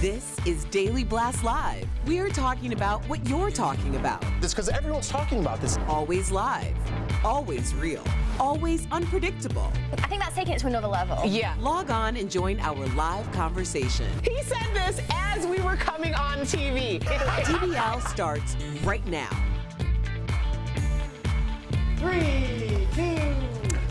This is Daily Blast Live. We're talking about what you're talking about. It's because everyone's talking about this. Always live, always real, always unpredictable. I think that's taking it to another level. Yeah. Log on and join our live conversation. He said this as we were coming on TV. DBL starts right now. 3, 2.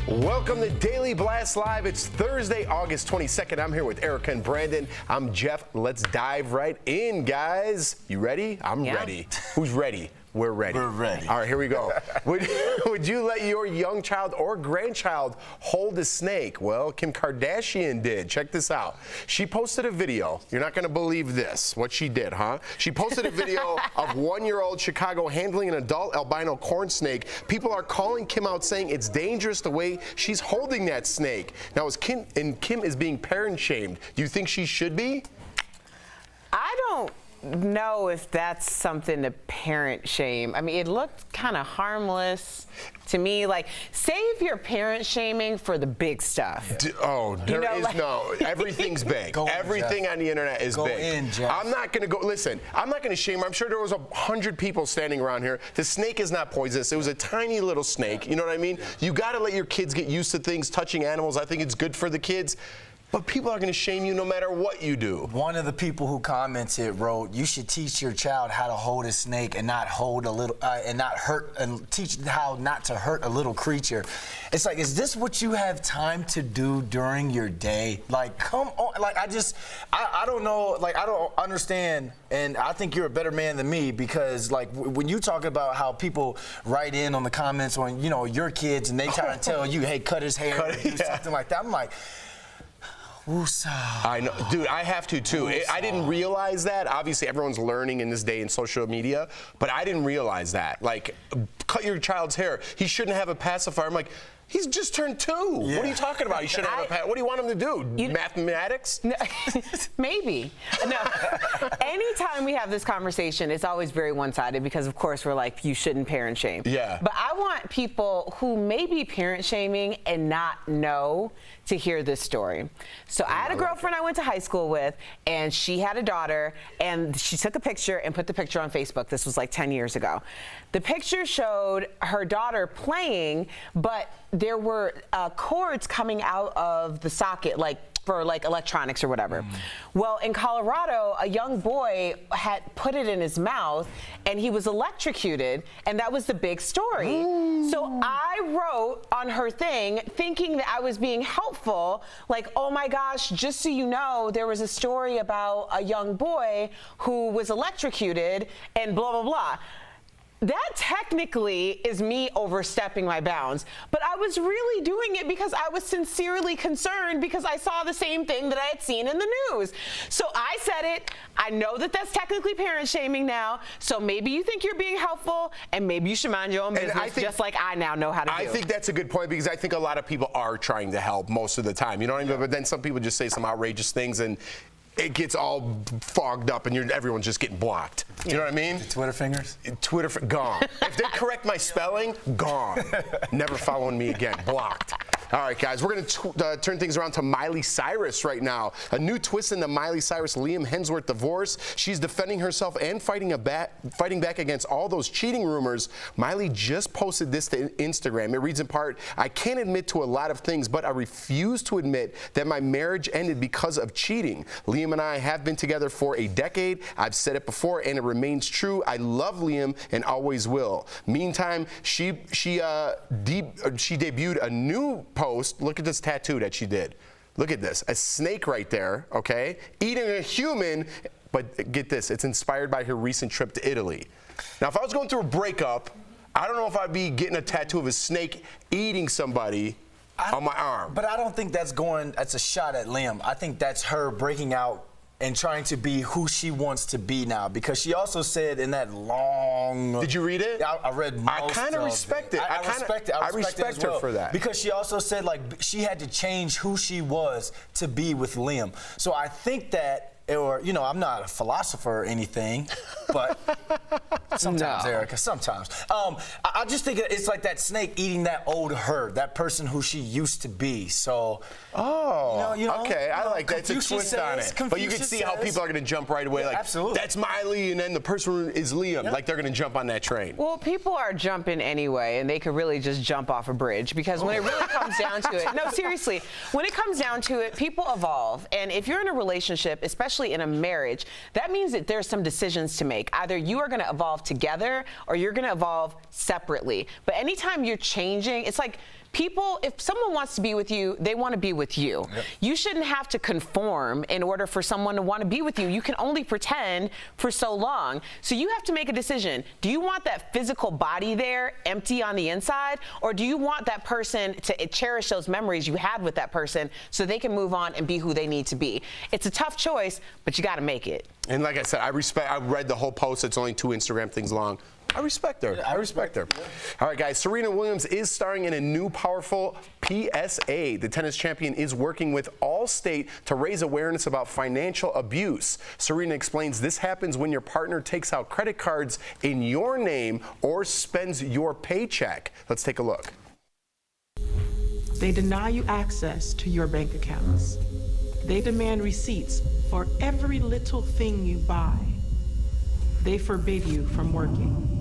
Welcome to Daily Blast Live. It's Thursday, August 22nd. I'm here with Erica and Brandon. I'm Jeff. Let's dive right in, guys. You ready? I'm ready. Who's ready? We're ready. We're ready. All right, here we go. Would you let your young child or grandchild hold a snake? Well, Kim Kardashian did. Check this out. She posted a video. You're not going to believe this, what she did, huh? She posted a video of 1-year-old Chicago handling an adult albino corn snake. People are calling Kim out saying it's dangerous the way she's holding that snake. Now, Kim is being parent shamed. Do you think she should be? I don't know if that's something to parent shame. I mean, it looked kind of harmless to me. Like, save your parent shaming for the big stuff. Everything's big. Everything on the internet is big. Go in, Jeff. I'm not going to go, listen, I'm not going to shame her. I'm sure there was 100 people standing around here. The snake is not poisonous. It was a tiny little snake. You know what I mean? You got to let your kids get used to things, touching animals. I think it's good for the kids. But people are going to shame you no matter what you do. One of the people who commented wrote, "You should teach your child how to hold a snake and not hold a little, and not hurt, and teach how not to hurt a little creature." It's like, is this what you have time to do during your day? Like, come on. Like, I don't know. Like, I don't understand. And I think you're a better man than me because, like, when you talk about how people write in on the comments on, you know, your kids and they try to tell you, hey, cut his hair, or do something like that. I'm like, Woosah. I know, dude, I have to too. I didn't realize that. Obviously, everyone's learning in this day in social media, but I didn't realize that. Like, cut your child's hair. He shouldn't have a pacifier. I'm like, he's just turned 2. Yeah. What are you talking about? He shouldn't have a pacifier. What do you want him to do? Mathematics? No, maybe. No. Anytime we have this conversation, it's always very one-sided because, of course, we're like, you shouldn't parent shame. Yeah. But I want people who may be parent shaming and not know to hear this story. So I had a girlfriend I went to high school with, and she had a daughter, and she took a picture and put the picture on Facebook. This was like 10 years ago. The picture showed her daughter playing, but there were cords coming out of the socket, like for like electronics or whatever. Well, in Colorado, a young boy had put it in his mouth and he was electrocuted, and that was the big story. So I wrote on her thing thinking that I was being helpful, like, oh my gosh, just so you know, there was a story about a young boy who was electrocuted and blah, blah, blah. That technically is me overstepping my bounds, but I was really doing it because I was sincerely concerned because I saw the same thing that I had seen in the news. So I said it. I know that that's technically parent shaming now, so maybe you think you're being helpful, and maybe you should mind your own business, just like I now know how to do. I think that's a good point because I think a lot of people are trying to help most of the time. You know what I mean? But then some people just say some outrageous things and it gets all fogged up and everyone's just getting blocked. You know what I mean? The Twitter fingers? Gone. If they correct my spelling, gone. Never following me again. Blocked. All right, guys, we're going to turn things around to Miley Cyrus right now. A new twist in the Miley Cyrus-Liam Hemsworth divorce. She's defending herself and fighting back against all those cheating rumors. Miley just posted this to Instagram. It reads in part, "I can't admit to a lot of things, but I refuse to admit that my marriage ended because of cheating. Liam and I have been together for a decade. I've said it before, and it remains true. I love Liam and always will." Meantime, she debuted a new post. Look at this tattoo that she did. Look at this. A snake right there, okay? Eating a human, but get this. It's inspired by her recent trip to Italy. Now, if I was going through a breakup, I don't know if I'd be getting a tattoo of a snake eating somebody on my arm. But I don't think that's a shot at Liam. I think that's her breaking out and trying to be who she wants to be now, because she also said in that long... Did you read it? I read most of it. I kind of respect it. I respect her for that. Because she also said, like, she had to change who she was to be with Liam. So I think that or, you know, I'm not a philosopher or anything, but sometimes, No. Erica, sometimes. I just think it's like that snake eating that old her, that person who she used to be. So, okay, I like that. It's a Confucius twist on says- it. But you can Confucius see how says- people are going to jump right away. Yeah, Like, absolutely. that's Miley, and then the person is Liam. Like, they're going to jump on that train. Well, people are jumping anyway, and they could really just jump off a bridge because when it really comes down to it, no, seriously, when it comes down to it, people evolve. And if you're in a relationship, especially in a marriage, that means that there's some decisions to make. Either you are going to evolve together or you're going to evolve separately. But anytime you're changing, it's like, people, if someone wants to be with you, they want to be with you. Yep. You shouldn't have to conform in order for someone to want to be with you. You can only pretend for so long. So you have to make a decision. Do you want that physical body there, empty on the inside? Or do you want that person to cherish those memories you had with that person so they can move on and be who they need to be? It's a tough choice, but you got to make it. And like I said, I read the whole post. It's only 2 Instagram things long. I respect her. I respect her. All right, guys. Serena Williams is starring in a new powerful PSA. The tennis champion is working with Allstate to raise awareness about financial abuse. Serena explains this happens when your partner takes out credit cards in your name or spends your paycheck. Let's take a look. They deny you access to your bank accounts. They demand receipts for every little thing you buy. They forbid you from working.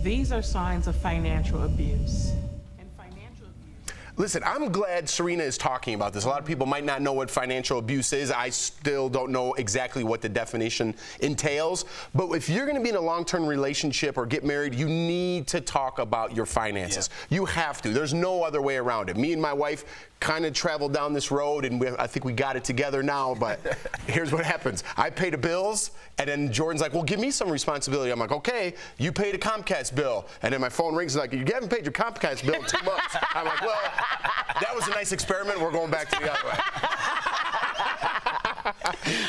These are signs of financial abuse. And financial abuse. Listen, I'm glad Serena is talking about this. A lot of people might not know what financial abuse is. I still don't know exactly what the definition entails. But if you're going to be in a long-term relationship or get married, you need to talk about your finances. Yeah. You have to. There's no other way around it. Me and my wife kind of traveled down this road, and I think we got it together now, but here's what happens. I pay the bills, and then Jordan's like, well, give me some responsibility. I'm like, okay, you pay the Comcast bill. And then my phone rings, and like, you haven't paid your Comcast bill in 2 months. I'm like, well, that was a nice experiment. We're going back to the other way.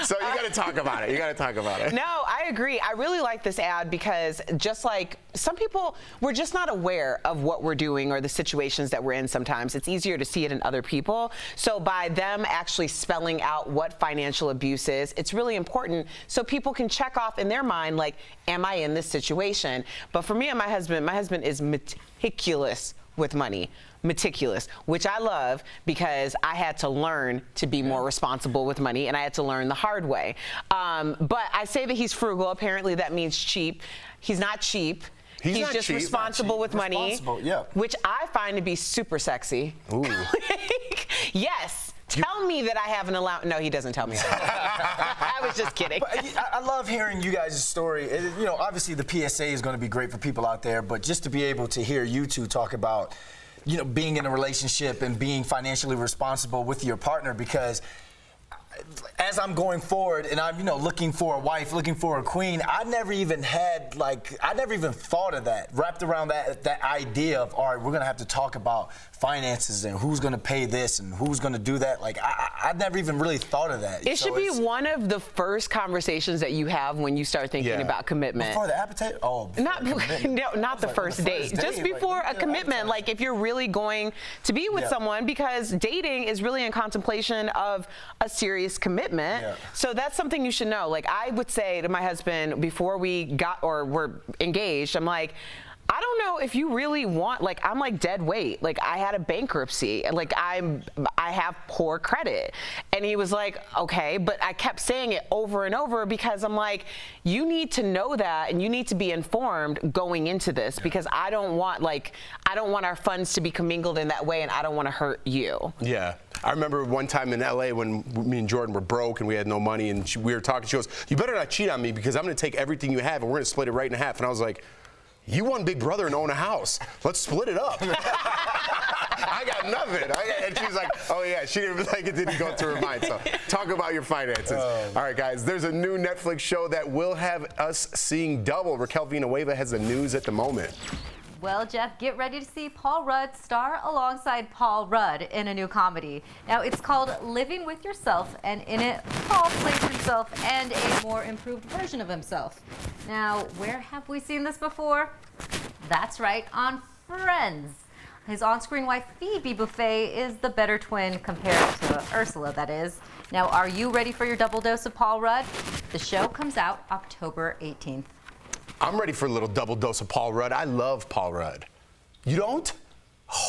So you got to talk about it. You got to talk about it. No, I agree. I really like this ad because just like some people, we're just not aware of what we're doing or the situations that we're in sometimes. It's easier to see it in other people. So by them actually spelling out what financial abuse is, it's really important so people can check off in their mind, like, am I in this situation? But for me and my husband is meticulous with money. Meticulous, which I love because I had to learn to be more responsible with money, and I had to learn the hard way. But I say that he's frugal. Apparently that means cheap. He's not cheap. He's not just cheap. responsible with money, Responsible, yeah. which I find to be super sexy. Ooh. Yes. Tell me that I have an allowance. No, he doesn't tell me that. I was just kidding. But I love hearing you guys' story. You know, obviously the PSA is going to be great for people out there, but just to be able to hear you two talk about, you know, being in a relationship and being financially responsible with your partner, because as I'm going forward and I'm, you know, looking for a wife, looking for a queen, I never even thought of that, wrapped around that idea of, all right, we're going to have to talk about finances and who's going to pay this and who's going to do that. Like, I never even really thought of that. It should be one of the first conversations that you have when you start thinking about commitment. Before the appetite? Oh, not the first date. Just before a commitment. Like, if you're really going to be with someone, because dating is really in contemplation of a serious commitment. Yeah. So that's something you should know. Like, I would say to my husband before we got or were engaged, I'm like, I don't know if you really want, like, I'm like dead weight. Like, I had a bankruptcy. Like, I have poor credit. And he was like, okay, but I kept saying it over and over because I'm like, you need to know that and you need to be informed going into this because I don't want our funds to be commingled in that way and I don't want to hurt you. Yeah. I remember one time in LA when me and Jordan were broke and we had no money and we were talking, she goes, you better not cheat on me because I'm going to take everything you have and we're going to split it right in half. And I was like, you won Big Brother and own a house. Let's split it up. I got nothing. And she's like, oh yeah, she didn't like it didn't go through her mind. So talk about your finances. All right, guys, there's a new Netflix show that will have us seeing double. Raquel Villanueva has the news at the moment. Well, Jeff, get ready to see Paul Rudd star alongside Paul Rudd in a new comedy. Now, it's called Living with Yourself, and in it, Paul plays himself and a more improved version of himself. Now, where have we seen this before? That's right, on Friends. His on-screen wife, Phoebe Buffay, is the better twin compared to Ursula, that is. Now, are you ready for your double dose of Paul Rudd? The show comes out October 18th. I'm ready for a little double dose of Paul Rudd. I love Paul Rudd. You don't?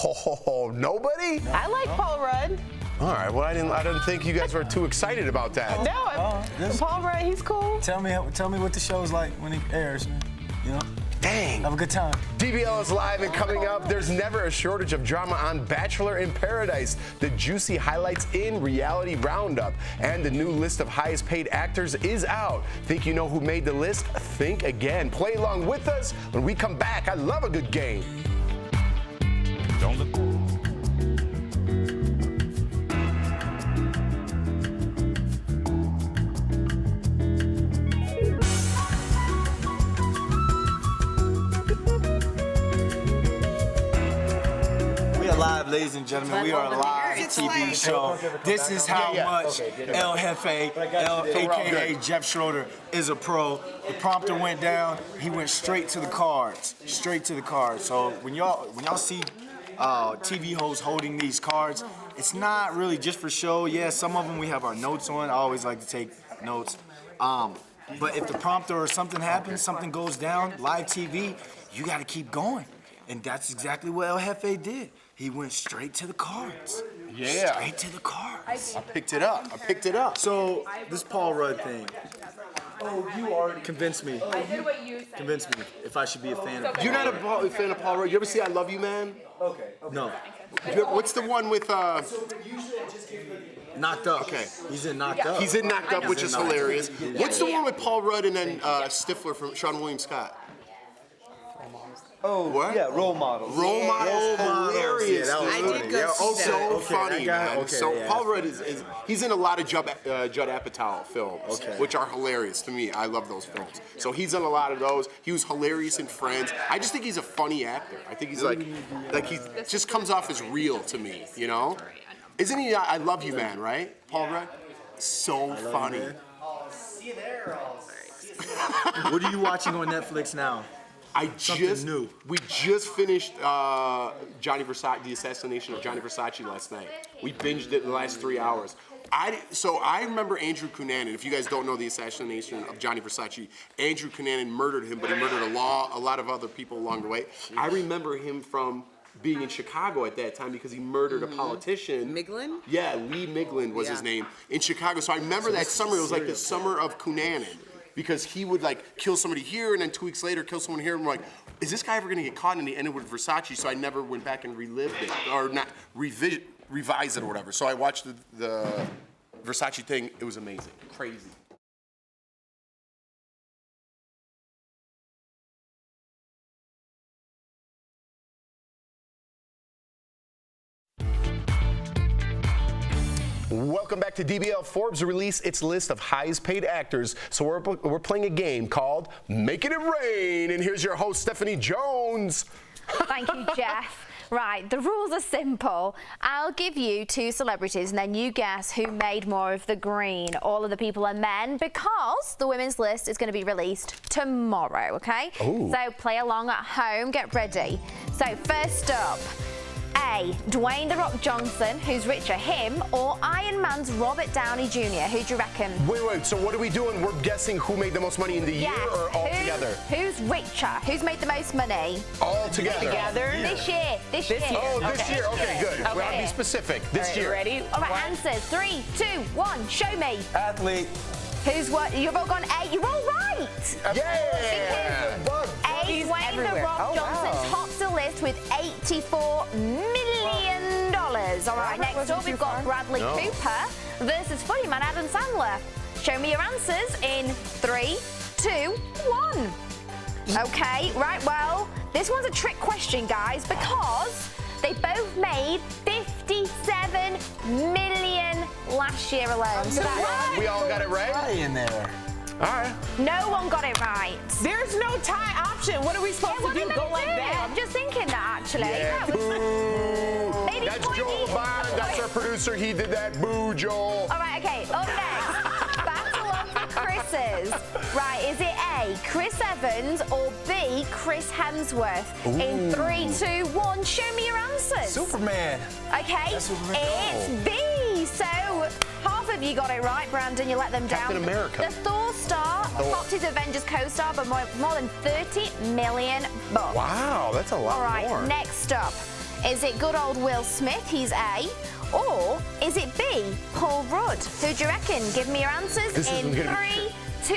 Oh, nobody? I like Paul Rudd. All right. Well, I didn't think you guys were too excited about that. No, Paul Rudd, he's cool. Tell me what the show's like when it airs, man. You know? Dang. Have a good time. DBL is live and coming up. There's never a shortage of drama on Bachelor in Paradise, the juicy highlights in Reality Roundup, and the new list of highest paid actors is out. Think you know who made the list? Think again. Play along with us when we come back. I love a good game. Don't look. Live, ladies and gentlemen, we are a live TV show. This is how much El Jefe, aka Jeff Schroeder, is a pro. The prompter went down. He went straight to the cards. Straight to the cards. So when y'all see TV hosts holding these cards, it's not really just for show. Yeah, some of them we have our notes on. I always like to take notes. But if the prompter or something happens, something goes down, live TV, you got to keep going. And that's exactly what El Jefe did. He went straight to the cards. Yeah. Straight to the cards. I picked it up. So, this Paul Rudd thing. Oh, you already convinced me. I did what you said. Convinced me if I should be a fan of Paul. You're not a fan of Paul Rudd? You ever see I Love You, Man? Okay. No. What's the one with... Knocked Up. Okay. He's in Knocked Up. He's in Knocked Up, which is hilarious. What's the Yeah. one with Paul Rudd and then Stifler from Sean William Scott? Oh, What? yeah, Role Models. Role Model, hilarious. Yeah, that was dude. funny. Yeah, So funny, man. Okay, So yeah. Paul Rudd he's in a lot of Judd Apatow films, which are hilarious to me. I love those films. So he's in a lot of those. He was hilarious in Friends. I just think he's a funny actor. I think he's like he just comes off as real to me, you know? Isn't he? I Love You, Man, right? Paul Rudd. So funny. What are you watching on Netflix now? We just finished Johnny Versace, the assassination of Johnny Versace last night. We binged it in the last 3 hours. So I remember Andrew Cunanan. If you guys don't know the assassination of Johnny Versace, Andrew Cunanan murdered him, but he murdered a lot of other people along the way. I remember him from being in Chicago at that time because he murdered a politician. Miglin? Yeah, Lee Miglin was his name in Chicago. So I remember that summer. It was like the summer of Cunanan. Because he would like kill somebody here and then 2 weeks later kill someone here. And I'm like, is this guy ever gonna get caught? And he ended with Versace, so I never went back and relived it or not revised it or whatever. So I watched the Versace thing. It was amazing, crazy. Welcome back to DBL. Forbes released its list of highest paid actors. So we're playing a game called Making It Rain. And here's your host, Stephanie Jones. Thank you, Jeff. Right, the rules are simple. I'll give you 2 celebrities and then you guess who made more of the green. All of the people are men because the women's list is going to be released tomorrow, okay? Ooh. So play along at home, get ready. So first up, A, Dwayne "The Rock" Johnson, who's richer, him, or Iron Man's Robert Downey Jr., who do you reckon? Wait, so what are we doing? We're guessing who made the most money in the year or all together? Who's richer? Who's made the most money? All together. This year. This year. Oh, this year. Okay, good. Okay. We have to be specific. This year. Ready? All right, answers. 3, 2, 1. Show me. Athlete. Who's what? You've all gone A. You're all right. Yeah. A, He's Dwayne "The everywhere. Rock" Oh, Johnson wow. tops the list with $84 million. All right, next up we've got Bradley Cooper versus funny man Adam Sandler. Show me your answers in 3, 2, 1. Okay, right, well, this one's a trick question, guys, because they both made $57 million last year alone. So that We all got it right? In there. All right. no one got it right. There's no tie option. What are we supposed What to am do? I Go gonna like do? that? I'm just thinking that, actually. Yeah. That was- Maybe That's pointy. Joel Bond. That's our producer. He did that. Boo, Joel. All right, okay, up next. Battle of the answers. Right, is it A, Chris Evans, or B, Chris Hemsworth? In 3, 2, 1, show me your answers. Superman. Okay, That's where we're it's B. So half of you got it right, Brandon. You let them down. Captain America. The Thor star topped his Avengers co-star by more than $30 million. Wow, that's a lot All right, more. next up. Is it good old Will Smith? He's A. Or is it B, Paul Rudd? Who do you reckon? Give me your answers This in isn't gonna 3, 2,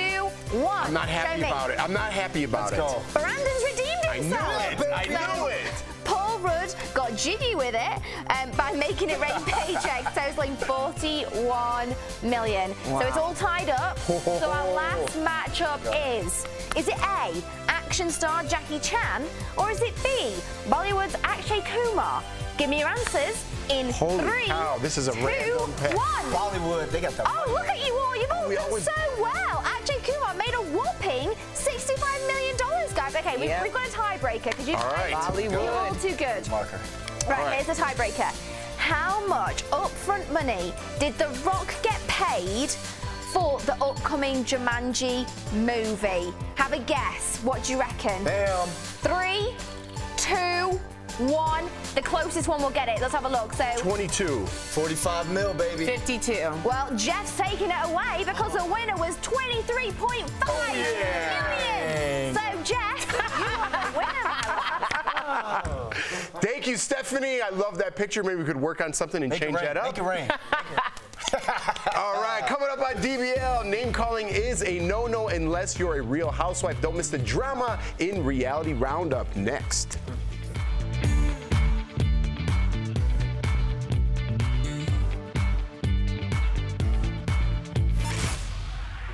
1. I'm not happy about it. I'm not happy about Let's it. go. Brandon's redeemed I himself. knew it. I knew it. Paul Rudd got jiggy with it by making it rain paychecks totaling $41 million. So it's all tied up. So our last matchup is it A, action star Jackie Chan, or is it B, Bollywood's Akshay Kumar? Give me your answers in Holy 3, cow, this is a 2, random pick. 1. Bollywood, they got the Oh, look at you all. You've all We done always- so well. Akshay Kumar made a whopping $65 million, guys. Okay, we've got a tiebreaker because you're All right. all too good. marker. Right, here's the tiebreaker. How much upfront money did The Rock get paid for the upcoming Jumanji movie? Have a guess. What do you reckon? Bam. 3, 2, 1. The closest one will get it. Let's have a look. So 22. 45 mil, baby. 52. well, Jeff's taking it away because the winner was $23.5 million. So, Jeff, you are the winner, my lad. Thank you, Stephanie. I love that picture. Maybe we could work on something and Make it change rain. that up. Make it rain. All right, coming up on DBL, name calling is a no-no unless you're a real housewife. Don't miss the drama in Reality Roundup next.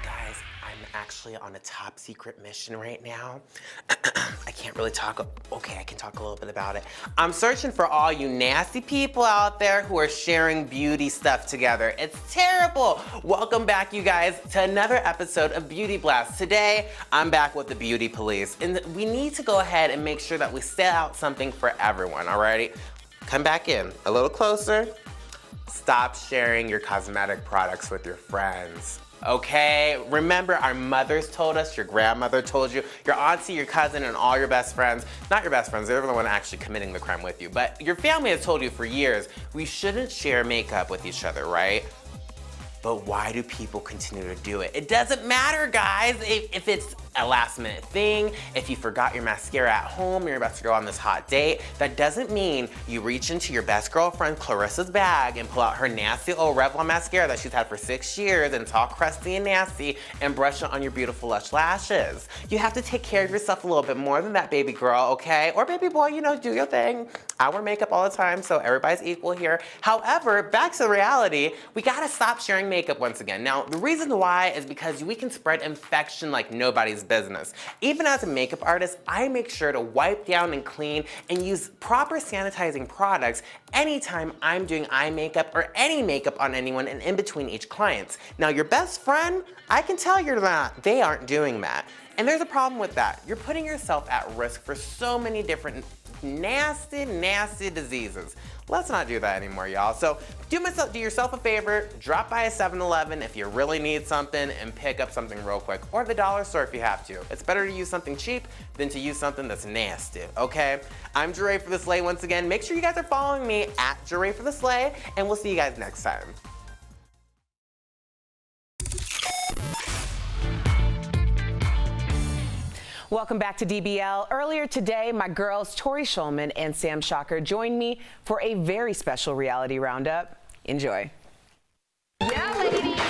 Guys, I'm actually on a top secret mission right now. I can't really talk. Okay, I can talk a little bit about it. I'm searching for all you nasty people out there who are sharing beauty stuff together. It's terrible. Welcome back, you guys, to another episode of Beauty Blast. Today, I'm back with the beauty police, and we need to go ahead and make sure that we set out something for everyone, alrighty? Come back in a little closer. Stop sharing your cosmetic products with your friends. Okay, remember our mothers told us, your grandmother told you, your auntie, your cousin, and all your best friends, not your best friends, they're the one actually committing the crime with you, but your family has told you for years, we shouldn't share makeup with each other, right? But why do people continue to do it? It doesn't matter, guys, if it's a last minute thing, if you forgot your mascara at home, you're about to go on this hot date, that doesn't mean you reach into your best girlfriend Clarissa's bag and pull out her nasty old Revlon mascara that she's had for 6 years and it's all crusty and nasty and brush it on your beautiful lush lashes. You have to take care of yourself a little bit more than that, baby girl, okay? Or baby boy, you know, do your thing. I wear makeup all the time, so everybody's equal here. However, back to reality, we gotta stop sharing makeup once again. Now, the reason why is because we can spread infection like nobody's business. Even as a makeup artist, I make sure to wipe down and clean and use proper sanitizing products anytime I'm doing eye makeup or any makeup on anyone and in between each client. Now, your best friend, I can tell you're not, they aren't doing that. And there's a problem with that. You're putting yourself at risk for so many different nasty, nasty diseases. Let's not do that anymore, y'all. So do yourself a favor, drop by a 7-Eleven if you really need something and pick up something real quick, or the dollar store if you have to. It's better to use something cheap than to use something that's nasty, okay? I'm Jure for the Slay once again. Make sure you guys are following me at Jure for the Slay, and we'll see you guys next time. Welcome back to DBL. Earlier today, my girls Tori Schulman and Sam Shocker joined me for a very special reality roundup. Enjoy. Yeah, ladies.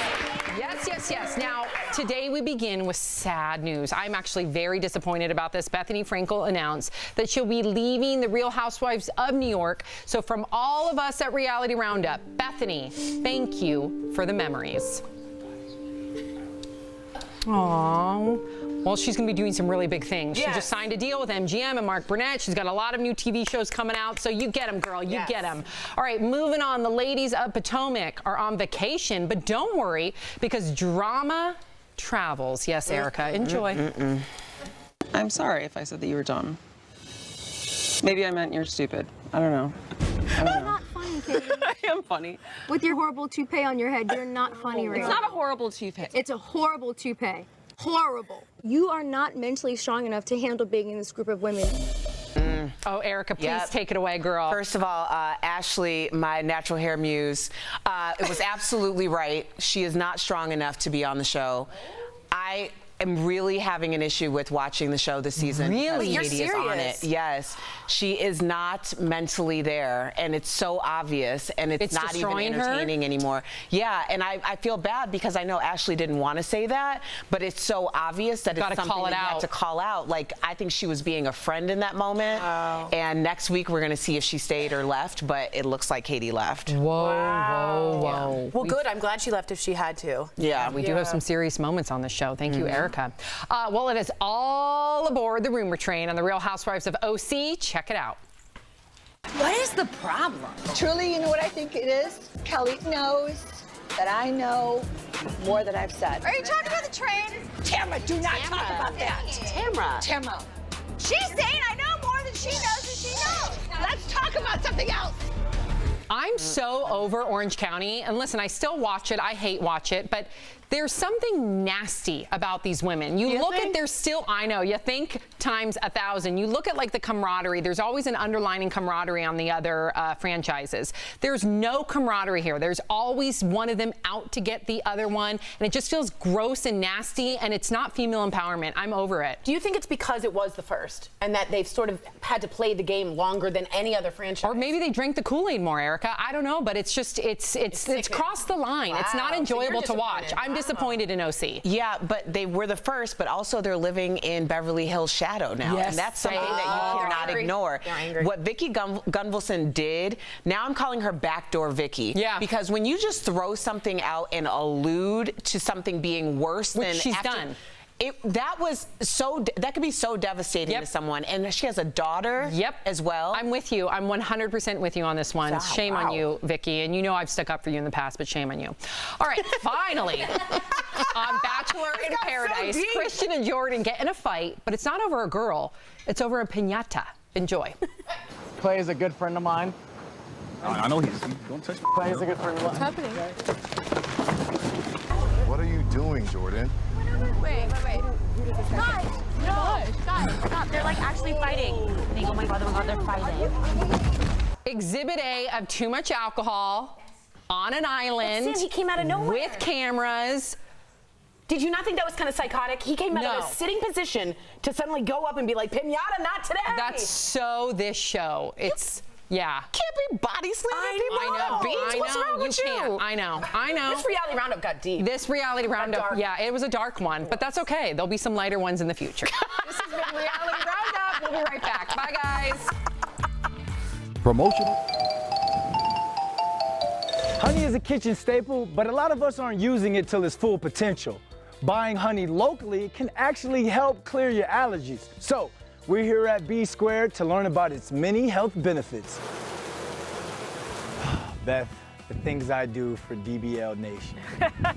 Yes. Now, today we begin with sad news. I'm actually very disappointed about this. Bethany Frankel announced that she'll be leaving the Real Housewives of New York. So from all of us at Reality Roundup, Bethany, thank you for the memories. Aww. Well, she's going to be doing some really big things. She just signed a deal with MGM and Mark Burnett. She's got a lot of new TV shows coming out, so you get them, girl. You get them. All right, moving on. The ladies of Potomac are on vacation, but don't worry, because drama travels. Yes, Erica, enjoy. I'm sorry if I said that you were dumb. Maybe I meant you're stupid. I don't know. You're not funny, Katie. I am I'm funny. With your horrible toupee on your head, you're not funny right now. It's not a horrible toupee. It's a horrible toupee. Horrible. You are not mentally strong enough to handle being in this group of women. Oh, Erica, please take it away, girl. First of all, Ashley, my natural hair muse, it was absolutely right. She is not strong enough to be on the show. I am really having an issue with watching the show this season. Really? Because Katie is on it. Yes. She is not mentally there, and it's so obvious, and it's not even entertaining anymore. Yeah, and I feel bad because I know Ashley didn't want to say that, but it's so obvious that it's something that you have to call out. Like, I think she was being a friend in that moment, and next week we're going to see if she stayed or left, but it looks like Katie left. Whoa, whoa, whoa. Well, good. I'm glad she left if she had to. Yeah. We do have some serious moments on this show. Thank you, Erica. Well, it is all aboard the rumor train on the Real Housewives of OC. Check it out. What is the problem? Truly, you know what I think it is? Kelly knows that I know more than I've said. Are you talking about the train? Tamara, do not talk about that. Tamara. She's saying I know more than she knows and she knows. Let's talk about something else. I'm so over Orange County, and listen, I still watch it. I hate watch it, but there's something nasty about these women. You look at, there's still, I know, you think times 1,000. You look at like the camaraderie. There's always an underlining camaraderie on the other franchises. There's no camaraderie here. There's always one of them out to get the other one, and it just feels gross and nasty, and it's not female empowerment. I'm over it. Do you think it's because it was the first and that they've sort of had to play the game longer than any other franchise? Or maybe they drink the Kool-Aid more, Erica. I don't know, but it's just, it's crossed the line. It's not enjoyable to watch. I'm disappointed in OC. Yeah, but they were the first, but also they're living in Beverly Hills shadow now. Yes, and that's something that you cannot ignore. What Vicky Gunvalson did, now I'm calling her backdoor Vicky. Yeah. Because when you just throw something out and allude to something being worse than she's done. That could be so devastating to someone. And she has a daughter as well. I'm with you. I'm 100% with you on this one. Shame on you, Vicky. And you know I've stuck up for you in the past, but shame on you. All right, finally, on Bachelor in Paradise, Christian and Jordan get in a fight, but it's not over a girl. It's over a piñata. Enjoy. Clay is a good friend of mine. I know he's. Don't touch me. Clay is a good friend of mine. What's happening? What are you doing, Jordan? Wait. Guys, no. Guys, stop. They're like actually fighting. Oh my god, they're fighting. Exhibit A of too much alcohol on an island. That's it. He came out of nowhere. With cameras. Did you not think that was kind of psychotic? He came out of a sitting position to suddenly go up and be like, "Piñata, not today." That's so this show. It's yeah. Can't be body slamming people I know. on the beach. What's wrong with you? Can't. I know. This reality roundup got deep. This reality roundup, yeah, it was a dark one, but that's okay. There'll be some lighter ones in the future. This has been Reality Roundup. We'll be right back. Bye, guys. Promotional. Honey is a kitchen staple, but a lot of us aren't using it till its full potential. Buying honey locally can actually help clear your allergies. So, we're here at B Squared to learn about its many health benefits. Beth, the things I do for DBL Nation.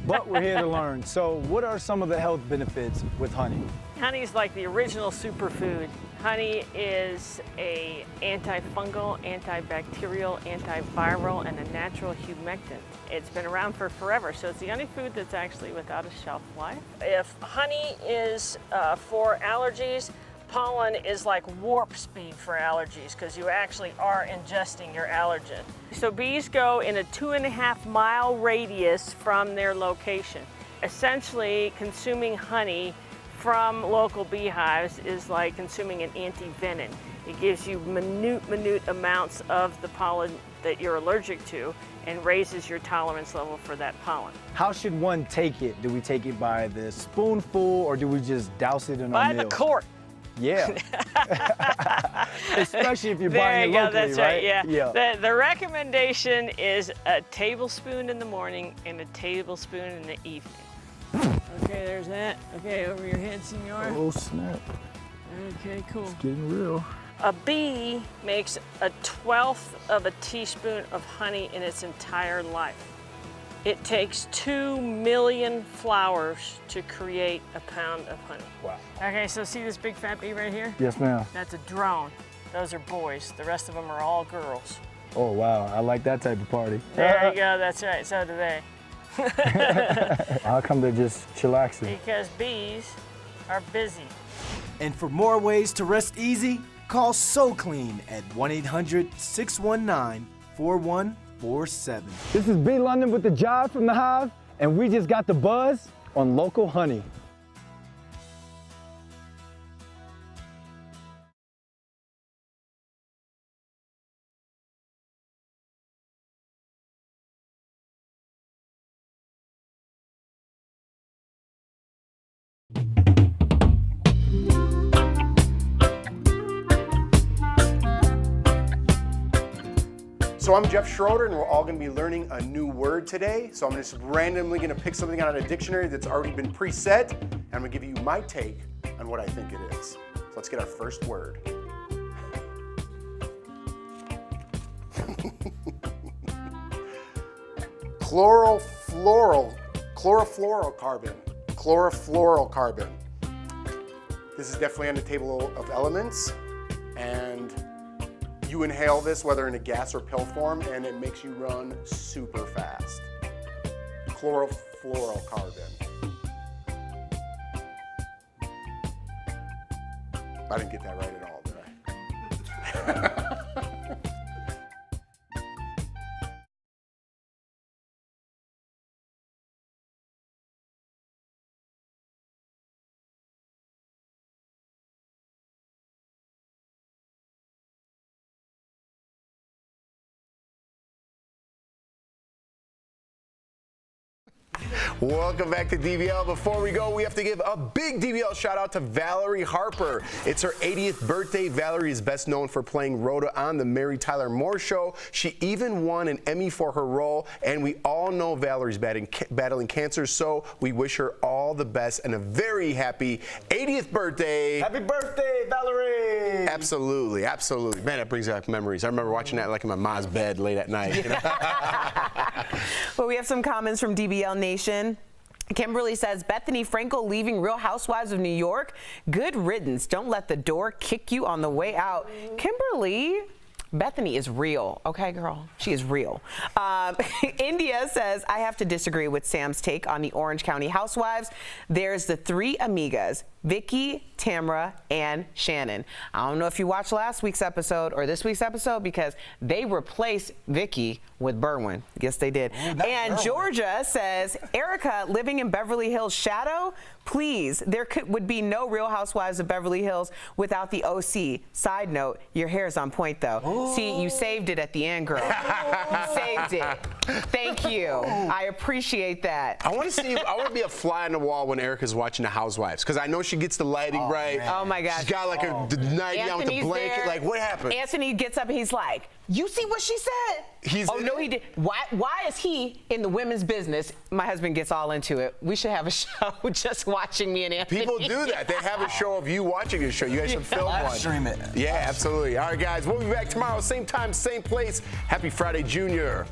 But we're here to learn. So what are some of the health benefits with honey? Honey's like the original superfood. Honey is a antifungal, antibacterial, antiviral, and a natural humectant. It's been around for forever, so it's the only food that's actually without a shelf life. If honey is for allergies, pollen is like warp speed for allergies because you actually are ingesting your allergen. So bees go in a 2.5 mile radius from their location. Essentially, consuming honey from local beehives is like consuming an anti-venom. It gives you minute amounts of the pollen that you're allergic to and raises your tolerance level for that pollen. How should one take it? Do we take it by the spoonful or do we just douse it in our meal? By the quart. Yeah. Especially if you're there buying you it go, locally, that's right? Yeah. The recommendation is a tablespoon in the morning and a tablespoon in the evening. Okay, there's that. Okay, over your head, senor. Oh, snap. Okay, cool. It's getting real. A bee makes 1/12 of a teaspoon of honey in its entire life. It takes 2 million flowers to create a pound of honey. Wow. Okay, so see this big fat bee right here? Yes, ma'am. That's a drone. Those are boys. The rest of them are all girls. Oh, wow. I like that type of party. There you go. That's right. So do they. How come they're just chillaxing? Because bees are busy. And for more ways to rest easy, call So Clean at 1-800-619-4147. This is B London with the Jive from the Hive, and we just got the buzz on local honey. So I'm Jeff Schroeder, and we're all going to be learning a new word today. So I'm just randomly going to pick something out of a dictionary that's already been preset, and I'm going to give you my take on what I think it is. So let's get our first word. Chlorofluorocarbon. This is definitely on the table of elements, and you inhale this, whether in a gas or pill form, and it makes you run super fast. Chlorofluorocarbon. I didn't get that right at all, did I? Welcome back to DBL. Before we go, we have to give a big DBL shout out to Valerie Harper. It's her 80th birthday. Valerie is best known for playing Rhoda on the Mary Tyler Moore Show. She even won an Emmy for her role, and we all know Valerie's battling cancer, so we wish her all the best and a very happy 80th birthday. Happy birthday, Valerie! Absolutely, absolutely. Man, that brings back memories. I remember watching that like in my mom's bed late at night. You know? Well, we have some comments from DBL Nation. Kimberly says, Bethany Frankel leaving Real Housewives of New York. Good riddance. Don't let the door kick you on the way out. Kimberly, Bethany is real. Okay, girl? She is real. India says, I have to disagree with Sam's take on the Orange County Housewives. There's the three amigas, Vicky, Tamra, and Shannon. I don't know if you watched last week's episode or this week's episode because they replaced Vicky with Berwin. Yes, they did. And Georgia says, Erica living in Beverly Hills shadow? Please, there would be no Real Housewives of Beverly Hills without the OC. Side note, your hair's on point though. Ooh. See, you saved it at the end, girl. You saved it. Thank you. I appreciate that. I want to be a fly on the wall when Erica's watching the Housewives because I know she gets the lighting right. Man. Oh my gosh. She's got like a nightgown with a blanket. There. Like, what happened? Anthony gets up and he's like, you see what she said? No, he did. Why is he in the women's business? My husband gets all into it. We should have a show just watching me and Anthony. People do that. They have a show of you watching the show. You guys should film one. Stream it. Yeah, absolutely. All right, guys. We'll be back tomorrow, same time, same place. Happy Friday, Junior.